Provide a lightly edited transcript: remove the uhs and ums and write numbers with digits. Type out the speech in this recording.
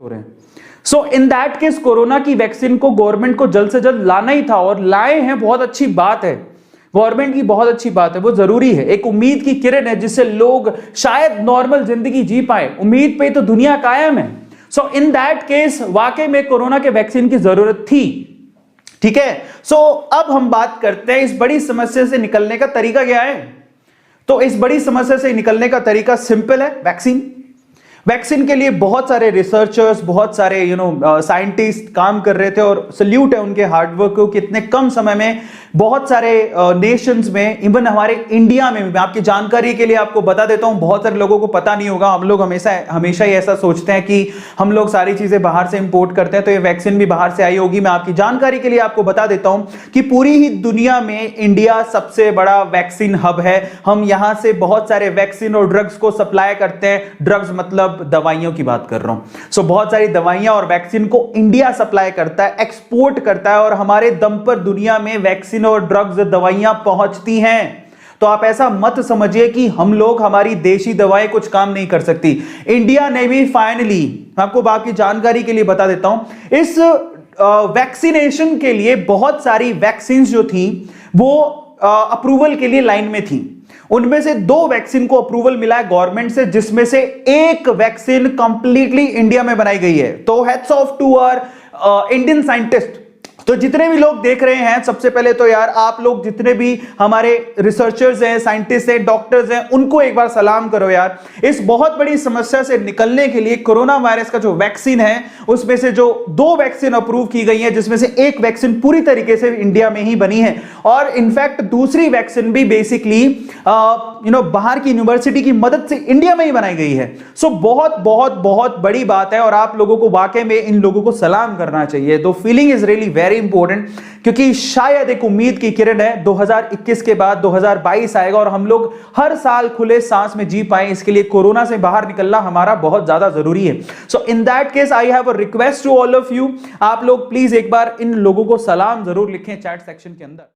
हो रहे हैं। सो इन दैट केस कोरोना की वैक्सीन को गवर्नमेंट को जल्द से जल्द लाना ही था और लाए हैं, बहुत अच्छी बात है, गवर्नमेंट की बहुत अच्छी बात है, वो जरूरी है। एक उम्मीद की किरण है जिससे लोग शायद नॉर्मल जिंदगी जी पाए, उम्मीद पे तो दुनिया कायम है। सो इन दैट केस वाकई में कोरोना के वैक्सीन की जरूरत थी, ठीक है। सो अब हम बात करते हैं इस बड़ी समस्या से निकलने का तरीका क्या है। तो इस बड़ी समस्या से निकलने का तरीका सिंपल है, वैक्सीन। वैक्सीन के लिए बहुत सारे रिसर्चर्स, बहुत सारे साइंटिस्ट काम कर रहे थे और सल्यूट है उनके हार्डवर्क को कि इतने कम समय में बहुत सारे नेशंस में, इवन हमारे इंडिया में, मैं आपकी जानकारी के लिए आपको बता देता हूं, बहुत सारे लोगों को पता नहीं होगा। हम लोग हमेशा ही ऐसा सोचते हैं कि हम लोग सारी चीजें बाहर से इंपोर्ट करते हैं, तो ये वैक्सीन भी बाहर से आई होगी। मैं आपकी जानकारी के लिए आपको बता देता हूं कि पूरी ही दुनिया में इंडिया सबसे बड़ा वैक्सीन हब है। हम यहां से बहुत सारे वैक्सीन और ड्रग्स को सप्लाई करते हैं। ड्रग्स मतलब दवाइयों की बात कर रहा हूं। सो बहुत सारी दवाइयां और वैक्सीन को इंडिया सप्लाई करता है, एक्सपोर्ट करता है, और हमारे दम पर दुनिया में वैक्सीन और ड्रग्स, दवाइयां पहुंचती हैं। तो आप ऐसा मत समझिए कि हम लोग, हमारी देशी दवाएं कुछ काम नहीं कर सकती। इंडिया ने भी फाइनली, आपको बाकी जानकारी के लिए बता देता हूं, इस वैक्सीनेशन के लिए बहुत सारी वैक्सीन जो थी वो अप्रूवल के लिए लाइन में थी। उनमें से 2 वैक्सीन को अप्रूवल मिला है गवर्नमेंट से, जिसमें से एक वैक्सीन कंप्लीटली इंडिया में बनाई गई है। तो hats off to our Indian scientist. तो जितने भी लोग देख रहे हैं, सबसे पहले तो यार आप लोग जितने भी हमारे रिसर्चर्स हैं, साइंटिस्ट हैं, डॉक्टर्स हैं, उनको एक बार सलाम करो यार। इस बहुत बड़ी समस्या से निकलने के लिए कोरोना वायरस का जो वैक्सीन है, उसमें से जो 2 वैक्सीन अप्रूव की गई है, जिसमें से एक वैक्सीन पूरी तरीके से इंडिया में ही बनी है, और इनफैक्ट दूसरी वैक्सीन भी बेसिकली बाहर की यूनिवर्सिटी की मदद से इंडिया में ही बनाई गई है। सो बहुत बहुत बहुत बड़ी बात है और आप लोगों को वाकई में इन लोगों को सलाम करना चाहिए। तो feeling is really very important, क्योंकि शायद एक उम्मीद की किरण है। 2021 के बाद 2022 आएगा और हम लोग हर साल खुले सांस में जी पाए, इसके लिए कोरोना से बाहर निकलना हमारा बहुत ज्यादा जरूरी है। So in that case I have a request to all of you, आप लोग प्लीज एक बार इन लोगों को सलाम जरूर लिखें चैट सेक्शन के अंदर।